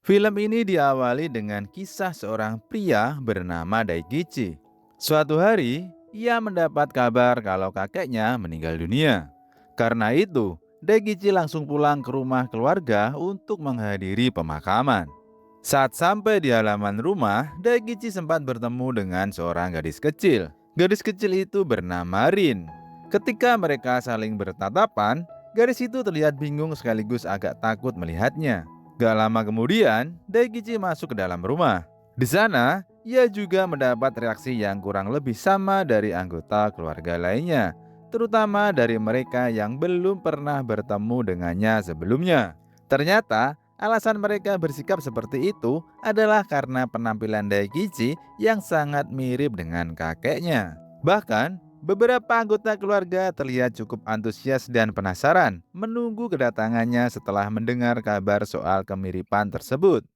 Film ini diawali dengan kisah seorang pria bernama Daikichi. Suatu hari, ia mendapat kabar kalau kakeknya meninggal dunia. Karena itu, Daikichi langsung pulang ke rumah keluarga untuk menghadiri pemakaman. Saat sampai di halaman rumah, Daikichi sempat bertemu dengan seorang gadis kecil. Gadis kecil itu bernama Rin. Ketika mereka saling bertatapan, gadis itu terlihat bingung sekaligus agak takut melihatnya. Gak lama kemudian, Daikichi masuk ke dalam rumah. Di sana, ia juga mendapat reaksi yang kurang lebih sama dari anggota keluarga lainnya, terutama dari mereka yang belum pernah bertemu dengannya sebelumnya. Ternyata, alasan mereka bersikap seperti itu adalah karena penampilan Daikichi yang sangat mirip dengan kakeknya. Bahkan, beberapa anggota keluarga terlihat cukup antusias dan penasaran menunggu kedatangannya setelah mendengar kabar soal kemiripan tersebut.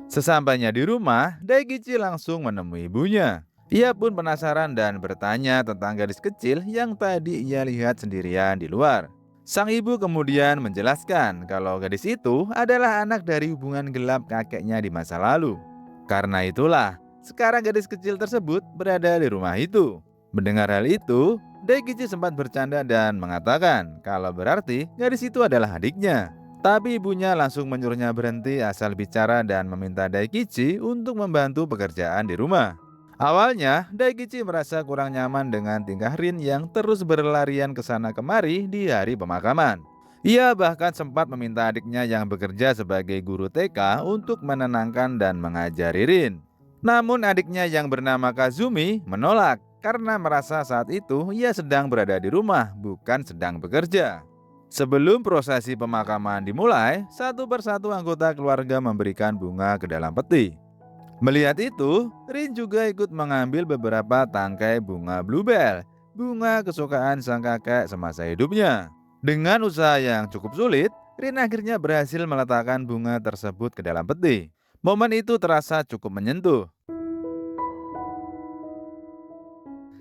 Sesampainya di rumah, Daikichi langsung menemui ibunya. Ia pun penasaran dan bertanya tentang gadis kecil yang tadi ia lihat sendirian di luar. Sang ibu kemudian menjelaskan kalau gadis itu adalah anak dari hubungan gelap kakeknya di masa lalu. Karena itulah, sekarang gadis kecil tersebut berada di rumah itu. Mendengar hal itu, Daikichi sempat bercanda dan mengatakan kalau berarti gadis itu adalah adiknya. Tapi ibunya langsung menyuruhnya berhenti asal bicara dan meminta Daikichi untuk membantu pekerjaan di rumah. Awalnya, Daikichi merasa kurang nyaman dengan tingkah Rin yang terus berlarian ke sana kemari di hari pemakaman. Ia bahkan sempat meminta adiknya yang bekerja sebagai guru TK untuk menenangkan dan mengajari Rin. Namun adiknya yang bernama Kazumi menolak karena merasa saat itu ia sedang berada di rumah, bukan sedang bekerja. Sebelum prosesi pemakaman dimulai, satu persatu anggota keluarga memberikan bunga ke dalam peti. Melihat itu, Rin juga ikut mengambil beberapa tangkai bunga bluebell, bunga kesukaan sang kakek semasa hidupnya. Dengan usaha yang cukup sulit, Rin akhirnya berhasil meletakkan bunga tersebut ke dalam peti. Momen itu terasa cukup menyentuh.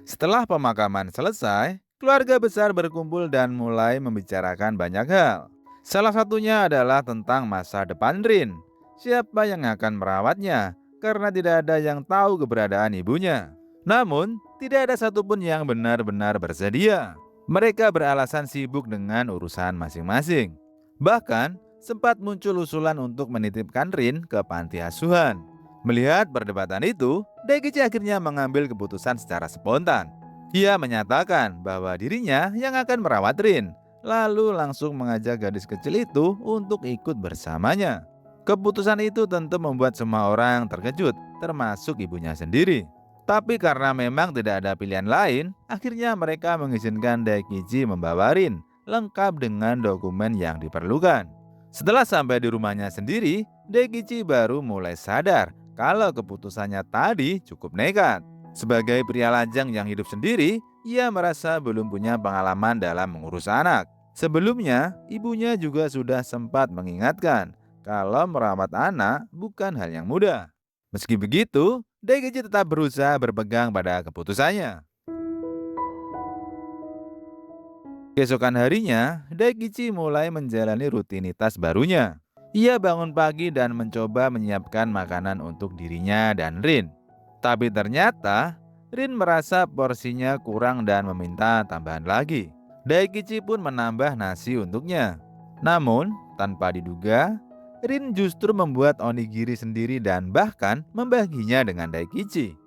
Setelah pemakaman selesai, keluarga besar berkumpul dan mulai membicarakan banyak hal. Salah satunya adalah tentang masa depan Rin. Siapa yang akan merawatnya? Karena tidak ada yang tahu keberadaan ibunya. Namun, tidak ada satupun yang benar-benar bersedia. Mereka beralasan sibuk dengan urusan masing-masing. Bahkan, sempat muncul usulan untuk menitipkan Rin ke panti asuhan. Melihat perdebatan itu, Daikichi akhirnya mengambil keputusan secara spontan. Ia menyatakan bahwa dirinya yang akan merawat Rin, lalu langsung mengajak gadis kecil itu untuk ikut bersamanya. Keputusan itu tentu membuat semua orang terkejut, termasuk ibunya sendiri. Tapi karena memang tidak ada pilihan lain, akhirnya mereka mengizinkan Daikichi membawa Rin, lengkap dengan dokumen yang diperlukan. Setelah sampai di rumahnya sendiri, Daikichi baru mulai sadar kalau keputusannya tadi cukup nekat. Sebagai pria lajang yang hidup sendiri, ia merasa belum punya pengalaman dalam mengurus anak. Sebelumnya, ibunya juga sudah sempat mengingatkan kalau merawat anak bukan hal yang mudah. Meski begitu, Daikichi tetap berusaha berpegang pada keputusannya. Keesokan harinya, Daikichi mulai menjalani rutinitas barunya. Ia bangun pagi dan mencoba menyiapkan makanan untuk dirinya dan Rin. Tapi ternyata, Rin merasa porsinya kurang dan meminta tambahan lagi. Daikichi pun menambah nasi untuknya. Namun, tanpa diduga, Rin justru membuat onigiri sendiri dan bahkan membaginya dengan Daikichi.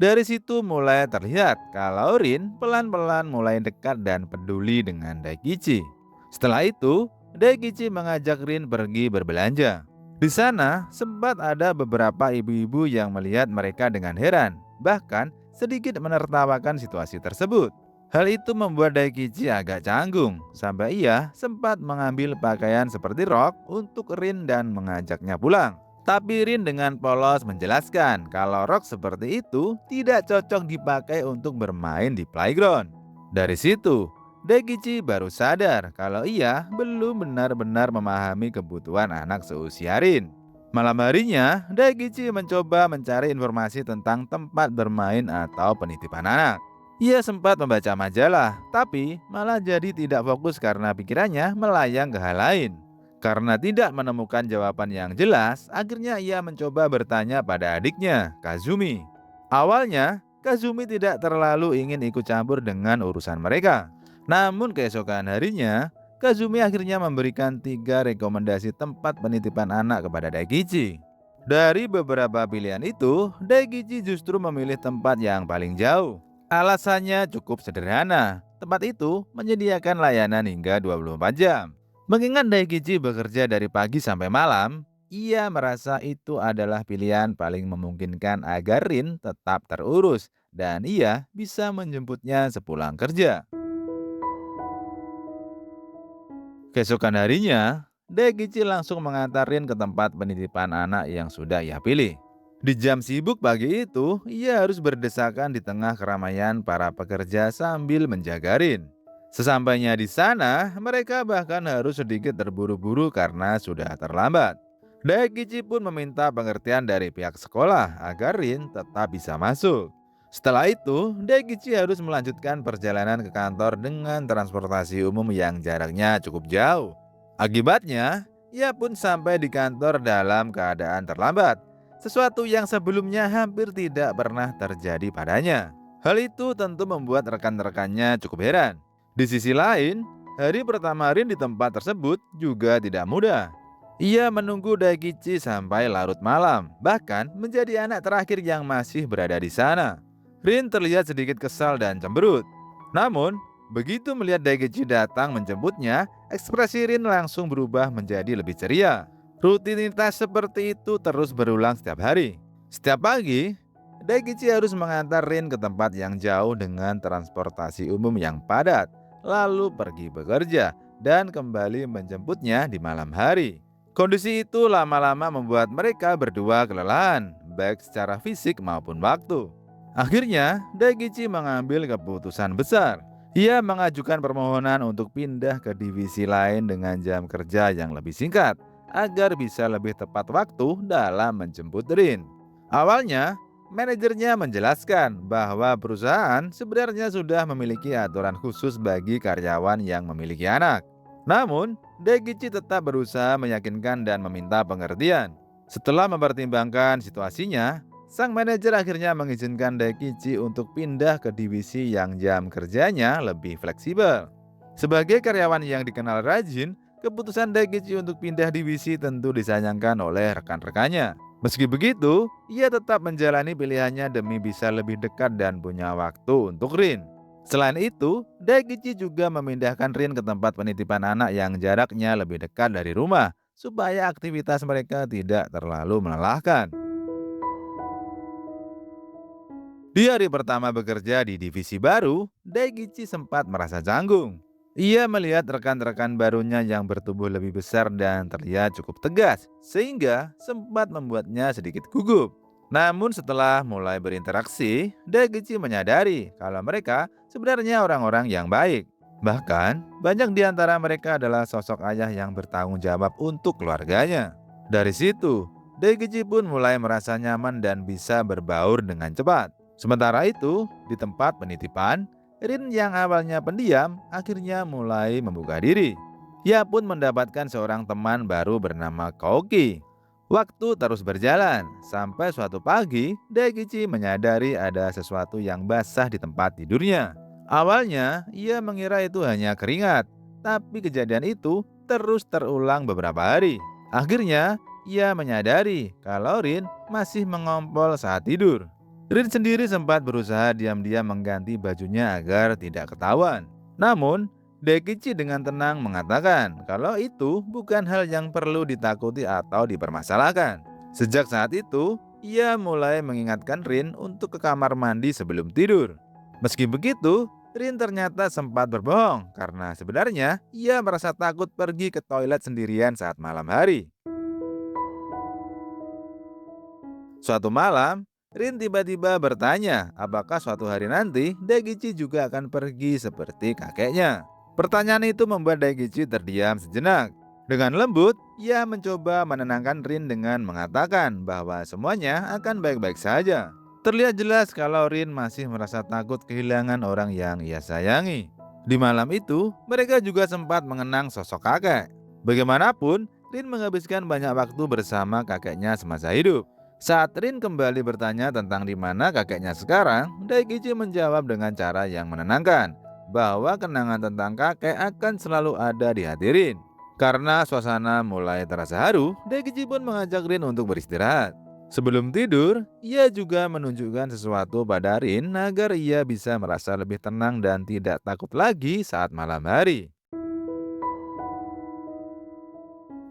Dari situ mulai terlihat kalau Rin pelan-pelan mulai dekat dan peduli dengan Daikichi. Setelah itu, Daikichi mengajak Rin pergi berbelanja. Di sana sempat ada beberapa ibu-ibu yang melihat mereka dengan heran, bahkan sedikit menertawakan situasi tersebut. Hal itu membuat Daikichi agak canggung, sampai ia sempat mengambil pakaian seperti rok untuk Rin dan mengajaknya pulang. Tapi Rin dengan polos menjelaskan kalau rok seperti itu tidak cocok dipakai untuk bermain di playground. Dari situ, Daikichi baru sadar kalau ia belum benar-benar memahami kebutuhan anak seusia Rin. Malam harinya, Daikichi mencoba mencari informasi tentang tempat bermain atau penitipan anak. Ia sempat membaca majalah, tapi malah jadi tidak fokus karena pikirannya melayang ke hal lain. Karena tidak menemukan jawaban yang jelas, akhirnya ia mencoba bertanya pada adiknya, Kazumi. Awalnya, Kazumi tidak terlalu ingin ikut campur dengan urusan mereka. Namun keesokan harinya, Kazumi akhirnya memberikan 3 rekomendasi tempat penitipan anak kepada Daikichi. Dari beberapa pilihan itu, Daikichi justru memilih tempat yang paling jauh. Alasannya cukup sederhana. Tempat itu menyediakan layanan hingga 24 jam. Mengingat Daikichi bekerja dari pagi sampai malam, ia merasa itu adalah pilihan paling memungkinkan agar Rin tetap terurus dan ia bisa menjemputnya sepulang kerja. Keesokan harinya, Daikichi langsung mengantar Rin ke tempat penitipan anak yang sudah ia pilih. Di jam sibuk pagi itu, ia harus berdesakan di tengah keramaian para pekerja sambil menjaga Rin. Sesampainya di sana, mereka bahkan harus sedikit terburu-buru karena sudah terlambat. Daikichi pun meminta pengertian dari pihak sekolah agar Rin tetap bisa masuk. Setelah itu, Daikichi harus melanjutkan perjalanan ke kantor dengan transportasi umum yang jaraknya cukup jauh. Akibatnya, ia pun sampai di kantor dalam keadaan terlambat, sesuatu yang sebelumnya hampir tidak pernah terjadi padanya. Hal itu tentu membuat rekan-rekannya cukup heran. Di sisi lain, hari pertama Rin di tempat tersebut juga tidak mudah. Ia menunggu Daikichi sampai larut malam, bahkan menjadi anak terakhir yang masih berada di sana. Rin terlihat sedikit kesal dan cemberut. Namun, begitu melihat Daikichi datang menjemputnya, ekspresi Rin langsung berubah menjadi lebih ceria. Rutinitas seperti itu terus berulang setiap hari. Setiap pagi, Daikichi harus mengantar Rin ke tempat yang jauh dengan transportasi umum yang padat, lalu pergi bekerja dan kembali menjemputnya di malam hari. Kondisi itu lama-lama membuat mereka berdua kelelahan, baik secara fisik maupun waktu. Akhirnya, Daikichi mengambil keputusan besar. Ia mengajukan permohonan untuk pindah ke divisi lain dengan jam kerja yang lebih singkat, agar bisa lebih tepat waktu dalam menjemput Rin. Awalnya, manajernya menjelaskan bahwa perusahaan sebenarnya sudah memiliki aturan khusus bagi karyawan yang memiliki anak. Namun, Daikichi tetap berusaha meyakinkan dan meminta pengertian. Setelah mempertimbangkan situasinya, sang manajer akhirnya mengizinkan Daikichi untuk pindah ke divisi yang jam kerjanya lebih fleksibel. Sebagai karyawan yang dikenal rajin, keputusan Daikichi untuk pindah divisi tentu disayangkan oleh rekan-rekannya. Meski begitu, ia tetap menjalani pilihannya demi bisa lebih dekat dan punya waktu untuk Rin. Selain itu, Daikichi juga memindahkan Rin ke tempat penitipan anak yang jaraknya lebih dekat dari rumah, supaya aktivitas mereka tidak terlalu melelahkan. Di hari pertama bekerja di divisi baru, Daikichi sempat merasa canggung. Ia melihat rekan-rekan barunya yang bertubuh lebih besar dan terlihat cukup tegas, sehingga sempat membuatnya sedikit gugup. Namun setelah mulai berinteraksi, Daikichi menyadari kalau mereka sebenarnya orang-orang yang baik. Bahkan, banyak di antara mereka adalah sosok ayah yang bertanggung jawab untuk keluarganya. Dari situ, Daikichi pun mulai merasa nyaman dan bisa berbaur dengan cepat. Sementara itu, di tempat penitipan, Rin yang awalnya pendiam akhirnya mulai membuka diri. Ia pun mendapatkan seorang teman baru bernama Koki. Waktu terus berjalan, sampai suatu pagi Daikichi menyadari ada sesuatu yang basah di tempat tidurnya. Awalnya, ia mengira itu hanya keringat, tapi kejadian itu terus terulang beberapa hari. Akhirnya, ia menyadari kalau Rin masih mengompol saat tidur. Rin sendiri sempat berusaha diam-diam mengganti bajunya agar tidak ketahuan. Namun, Daikichi dengan tenang mengatakan kalau itu bukan hal yang perlu ditakuti atau dipermasalahkan. Sejak saat itu, ia mulai mengingatkan Rin untuk ke kamar mandi sebelum tidur. Meski begitu, Rin ternyata sempat berbohong karena sebenarnya ia merasa takut pergi ke toilet sendirian saat malam hari. Suatu malam, Rin tiba-tiba bertanya apakah suatu hari nanti Daikichi juga akan pergi seperti kakeknya. Pertanyaan itu membuat Daikichi terdiam sejenak. Dengan lembut, ia mencoba menenangkan Rin dengan mengatakan bahwa semuanya akan baik-baik saja. Terlihat jelas kalau Rin masih merasa takut kehilangan orang yang ia sayangi. Di malam itu, mereka juga sempat mengenang sosok kakek. Bagaimanapun, Rin menghabiskan banyak waktu bersama kakeknya semasa hidup. Saat Rin kembali bertanya tentang di mana kakeknya sekarang, Daikichi menjawab dengan cara yang menenangkan bahwa kenangan tentang kakek akan selalu ada di hati Rin. Karena suasana mulai terasa haru, Daikichi pun mengajak Rin untuk beristirahat. Sebelum tidur, ia juga menunjukkan sesuatu pada Rin agar ia bisa merasa lebih tenang dan tidak takut lagi saat malam hari.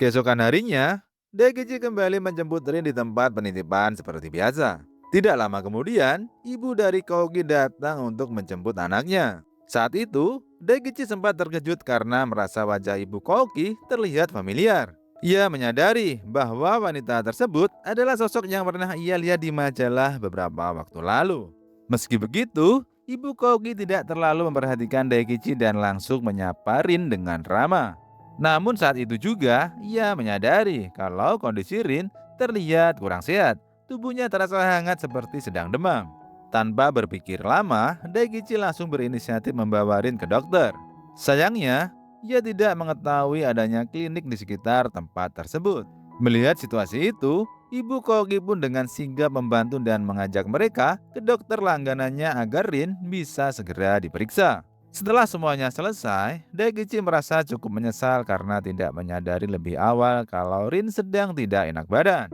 Keesokan harinya, Daikichi kembali menjemput Rin di tempat penitipan seperti biasa. Tidak lama kemudian, ibu dari Kogi datang untuk menjemput anaknya. Saat itu, Daikichi sempat terkejut karena merasa wajah ibu Kogi terlihat familiar. Ia menyadari bahwa wanita tersebut adalah sosok yang pernah ia lihat di majalah beberapa waktu lalu. Meski begitu, ibu Kogi tidak terlalu memperhatikan Daikichi dan langsung menyapa Rin dengan ramah. Namun saat itu juga, ia menyadari kalau kondisi Rin terlihat kurang sehat. Tubuhnya terasa hangat seperti sedang demam. Tanpa berpikir lama, Daikichi langsung berinisiatif membawa Rin ke dokter. Sayangnya, ia tidak mengetahui adanya klinik di sekitar tempat tersebut. Melihat situasi itu, ibu Kogi pun dengan sigap membantu dan mengajak mereka ke dokter langganannya agar Rin bisa segera diperiksa. Setelah semuanya selesai, Daikichi merasa cukup menyesal karena tidak menyadari lebih awal kalau Rin sedang tidak enak badan.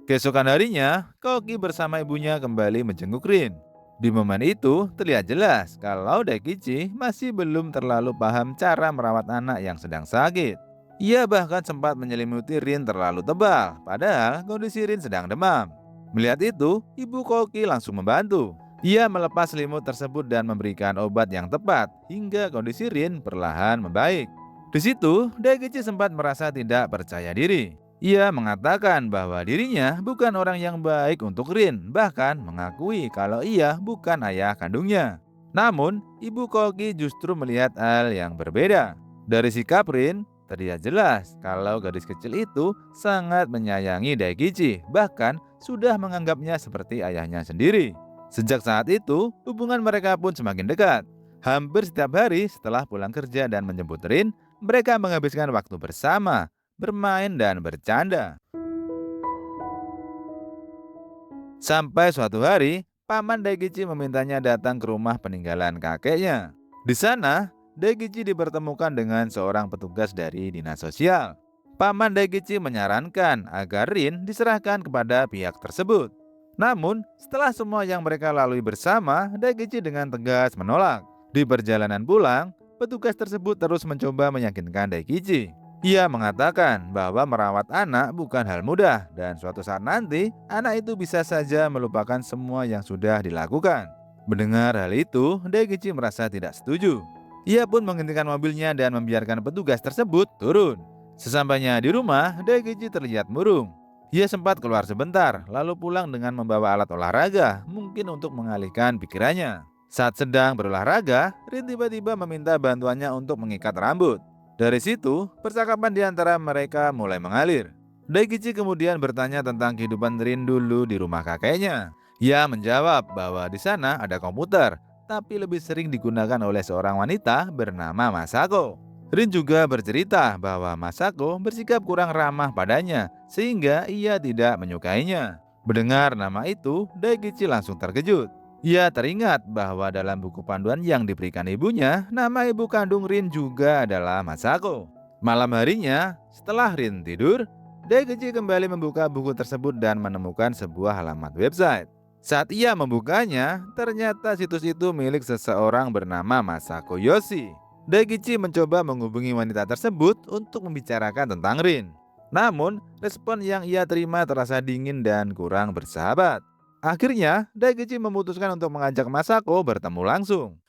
Keesokan harinya, Koki bersama ibunya kembali menjenguk Rin. Di momen itu, terlihat jelas kalau Daikichi masih belum terlalu paham cara merawat anak yang sedang sakit. Ia bahkan sempat menyelimuti Rin terlalu tebal, padahal kondisi Rin sedang demam. Melihat itu, ibu Koki langsung membantu. Ia melepas selimut tersebut dan memberikan obat yang tepat hingga kondisi Rin perlahan membaik. Di situ, Daikichi sempat merasa tidak percaya diri. Ia mengatakan bahwa dirinya bukan orang yang baik untuk Rin, bahkan mengakui kalau ia bukan ayah kandungnya. Namun, ibu Koki justru melihat hal yang berbeda. Dari sikap Rin, terlihat jelas kalau gadis kecil itu sangat menyayangi Daikichi, bahkan sudah menganggapnya seperti ayahnya sendiri. Sejak saat itu, hubungan mereka pun semakin dekat. Hampir setiap hari setelah pulang kerja dan menjemput Rin, mereka menghabiskan waktu bersama, bermain dan bercanda. Sampai suatu hari, paman Daikichi memintanya datang ke rumah peninggalan kakeknya. Di sana, Daikichi dipertemukan dengan seorang petugas dari dinas sosial. Paman Daikichi menyarankan agar Rin diserahkan kepada pihak tersebut. Namun, setelah semua yang mereka lalui bersama, Daikichi dengan tegas menolak. Di perjalanan pulang, petugas tersebut terus mencoba meyakinkan Daikichi. Ia mengatakan bahwa merawat anak bukan hal mudah dan suatu saat nanti, anak itu bisa saja melupakan semua yang sudah dilakukan. Mendengar hal itu, Daikichi merasa tidak setuju. Ia pun menghentikan mobilnya dan membiarkan petugas tersebut turun. Sesampainya di rumah, Daikichi terlihat murung. Ia sempat keluar sebentar, lalu pulang dengan membawa alat olahraga, mungkin untuk mengalihkan pikirannya. Saat sedang berolahraga, Rin tiba-tiba meminta bantuannya untuk mengikat rambut. Dari situ, percakapan di antara mereka mulai mengalir. Daikichi kemudian bertanya tentang kehidupan Rin dulu di rumah kakeknya. Ia menjawab bahwa di sana ada komputer, tapi lebih sering digunakan oleh seorang wanita bernama Masako. Rin juga bercerita bahwa Masako bersikap kurang ramah padanya, sehingga ia tidak menyukainya. Mendengar nama itu, Daikichi langsung terkejut. Ia teringat bahwa dalam buku panduan yang diberikan ibunya, nama ibu kandung Rin juga adalah Masako. Malam harinya, setelah Rin tidur, Daikichi kembali membuka buku tersebut dan menemukan sebuah halaman website. Saat ia membukanya, ternyata situs itu milik seseorang bernama Masako Yoshi. Daikichi mencoba menghubungi wanita tersebut untuk membicarakan tentang Rin. Namun, respon yang ia terima terasa dingin dan kurang bersahabat. Akhirnya, Daikichi memutuskan untuk mengajak Masako bertemu langsung.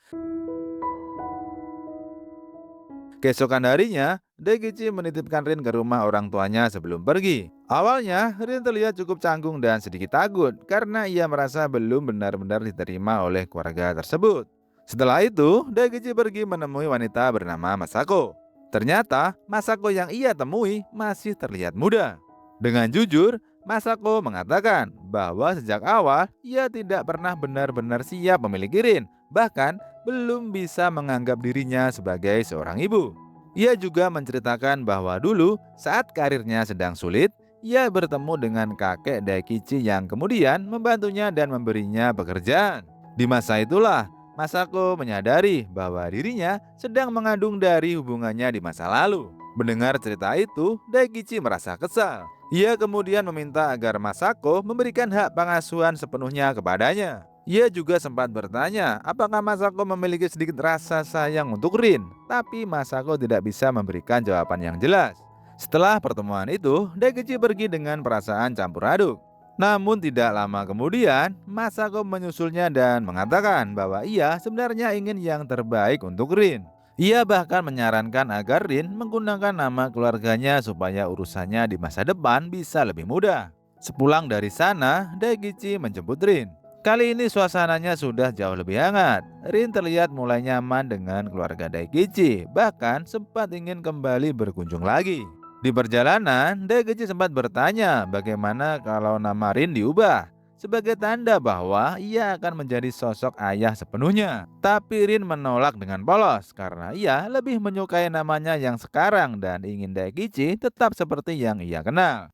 Keesokan harinya, Daikichi menitipkan Rin ke rumah orang tuanya sebelum pergi. Awalnya, Rin terlihat cukup canggung dan sedikit takut karena ia merasa belum benar-benar diterima oleh keluarga tersebut. Setelah itu, Daikichi pergi menemui wanita bernama Masako. Ternyata, Masako yang ia temui masih terlihat muda. Dengan jujur, Masako mengatakan bahwa sejak awal ia tidak pernah benar-benar siap memiliki Rin, bahkan belum bisa menganggap dirinya sebagai seorang ibu. Ia juga menceritakan bahwa dulu saat karirnya sedang sulit, ia bertemu dengan kakek Daikichi yang kemudian membantunya dan memberinya pekerjaan. Di masa itulah, Masako menyadari bahwa dirinya sedang mengandung dari hubungannya di masa lalu. Mendengar cerita itu, Daikichi merasa kesal. Ia kemudian meminta agar Masako memberikan hak pengasuhan sepenuhnya kepadanya. Ia juga sempat bertanya apakah Masako memiliki sedikit rasa sayang untuk Rin, tapi Masako tidak bisa memberikan jawaban yang jelas. Setelah pertemuan itu, Daikichi pergi dengan perasaan campur aduk. Namun tidak lama kemudian, Masako menyusulnya dan mengatakan bahwa ia sebenarnya ingin yang terbaik untuk Rin. Ia bahkan menyarankan agar Rin menggunakan nama keluarganya supaya urusannya di masa depan bisa lebih mudah. Sepulang dari sana, Daikichi menjemput Rin. Kali ini suasananya sudah jauh lebih hangat. Rin terlihat mulai nyaman dengan keluarga Daikichi, bahkan sempat ingin kembali berkunjung lagi. Di perjalanan, Daikichi sempat bertanya bagaimana kalau nama Rin diubah, sebagai tanda bahwa ia akan menjadi sosok ayah sepenuhnya. Tapi Rin menolak dengan polos karena ia lebih menyukai namanya yang sekarang dan ingin Daikichi tetap seperti yang ia kenal.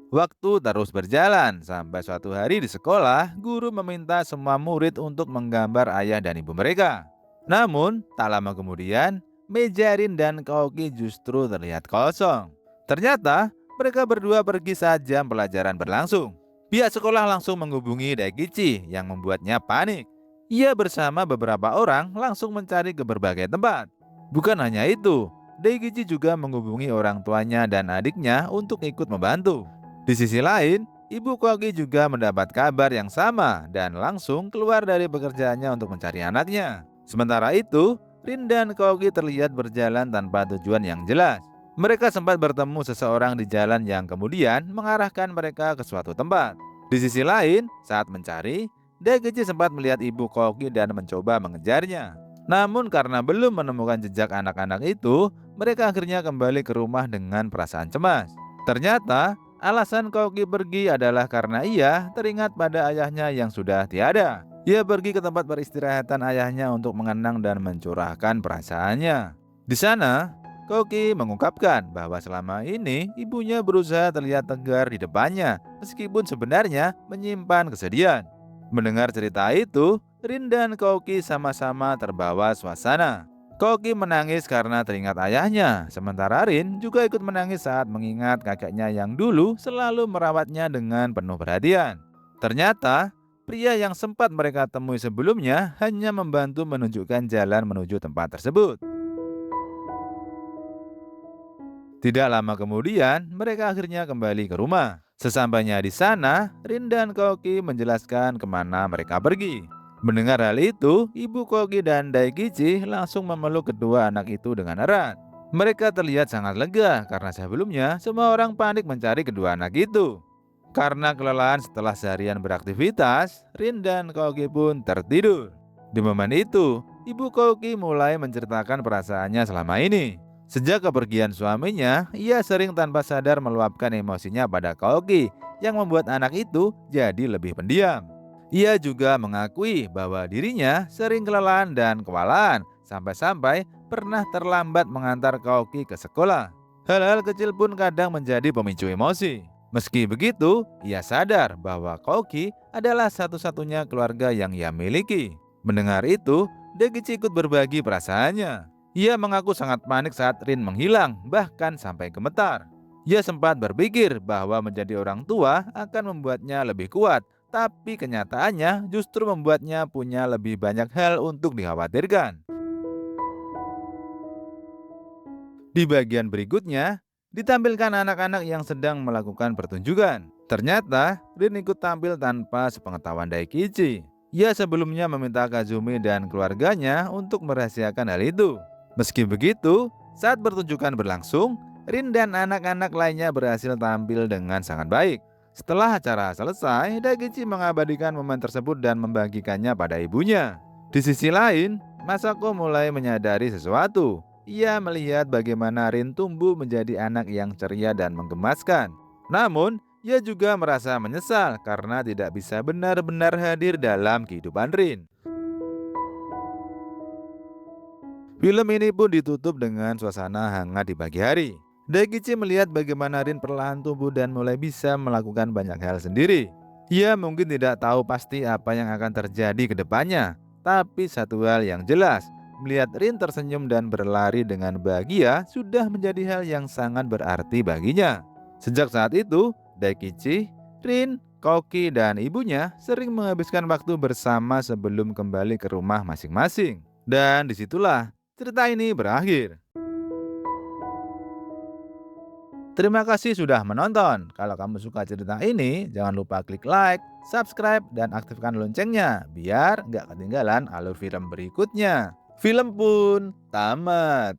Waktu terus berjalan sampai suatu hari di sekolah, guru meminta semua murid untuk menggambar ayah dan ibu mereka. Namun, tak lama kemudian, meja Rin dan Kaoki justru terlihat kosong. Ternyata, mereka berdua pergi saat jam pelajaran berlangsung. Pihak sekolah langsung menghubungi Daikichi yang membuatnya panik. Ia bersama beberapa orang langsung mencari ke berbagai tempat. Bukan hanya itu, Daikichi juga menghubungi orang tuanya dan adiknya untuk ikut membantu. Di sisi lain, Ibu Koki juga mendapat kabar yang sama dan langsung keluar dari pekerjaannya untuk mencari anaknya. Sementara itu, Rin dan Koki terlihat berjalan tanpa tujuan yang jelas. Mereka sempat bertemu seseorang di jalan yang kemudian mengarahkan mereka ke suatu tempat. Di sisi lain, saat mencari, Daikichi sempat melihat Ibu Koki dan mencoba mengejarnya. Namun karena belum menemukan jejak anak-anak itu, mereka akhirnya kembali ke rumah dengan perasaan cemas. Ternyata, alasan Koki pergi adalah karena ia teringat pada ayahnya yang sudah tiada. Ia pergi ke tempat peristirahatan ayahnya untuk mengenang dan mencurahkan perasaannya. Di sana, Koki mengungkapkan bahwa selama ini ibunya berusaha terlihat tegar di depannya, meskipun sebenarnya menyimpan kesedihan. Mendengar cerita itu, Rin dan Koki sama-sama terbawa suasana. Koki menangis karena teringat ayahnya, sementara Rin juga ikut menangis saat mengingat kakeknya yang dulu selalu merawatnya dengan penuh perhatian. Ternyata, pria yang sempat mereka temui sebelumnya hanya membantu menunjukkan jalan menuju tempat tersebut. Tidak lama kemudian, mereka akhirnya kembali ke rumah. Sesampainya di sana, Rin dan Koki menjelaskan kemana mereka pergi. Mendengar hal itu, Ibu Koki dan Daikichi langsung memeluk kedua anak itu dengan erat. Mereka terlihat sangat lega karena sebelumnya semua orang panik mencari kedua anak itu. Karena kelelahan setelah seharian beraktivitas, Rin dan Koki pun tertidur. Di momen itu, Ibu Koki mulai menceritakan perasaannya selama ini. Sejak kepergian suaminya, ia sering tanpa sadar meluapkan emosinya pada Koki yang membuat anak itu jadi lebih pendiam. Ia juga mengakui bahwa dirinya sering kelelahan dan kewalahan sampai-sampai pernah terlambat mengantar Koki ke sekolah. Hal-hal kecil pun kadang menjadi pemicu emosi. Meski begitu, ia sadar bahwa Koki adalah satu-satunya keluarga yang ia miliki. Mendengar itu, Daikichi ikut berbagi perasaannya. Ia mengaku sangat panik saat Rin menghilang, bahkan sampai gemetar. Ia sempat berpikir bahwa menjadi orang tua akan membuatnya lebih kuat, tapi kenyataannya justru membuatnya punya lebih banyak hal untuk dikhawatirkan. Di bagian berikutnya, ditampilkan anak-anak yang sedang melakukan pertunjukan. Ternyata, Rin ikut tampil tanpa sepengetahuan Daikichi. Ia sebelumnya meminta Kazumi dan keluarganya untuk merahasiakan hal itu. Meski begitu, saat pertunjukan berlangsung, Rin dan anak-anak lainnya berhasil tampil dengan sangat baik. Setelah acara selesai, Daikichi mengabadikan momen tersebut dan membagikannya pada ibunya. Di sisi lain, Masako mulai menyadari sesuatu. Ia melihat bagaimana Rin tumbuh menjadi anak yang ceria dan menggemaskan. Namun, ia juga merasa menyesal karena tidak bisa benar-benar hadir dalam kehidupan Rin. Film ini pun ditutup dengan suasana hangat di pagi hari. Daikichi melihat bagaimana Rin perlahan tumbuh dan mulai bisa melakukan banyak hal sendiri. Ia mungkin tidak tahu pasti apa yang akan terjadi ke depannya, tapi satu hal yang jelas, melihat Rin tersenyum dan berlari dengan bahagia sudah menjadi hal yang sangat berarti baginya. Sejak saat itu, Daikichi, Rin, Koki, dan ibunya sering menghabiskan waktu bersama sebelum kembali ke rumah masing-masing. Dan disitulah cerita ini berakhir. Terima kasih sudah menonton. Kalau kamu suka cerita ini, jangan lupa klik like, subscribe, dan aktifkan loncengnya biar nggak ketinggalan alur film berikutnya. Film pun tamat.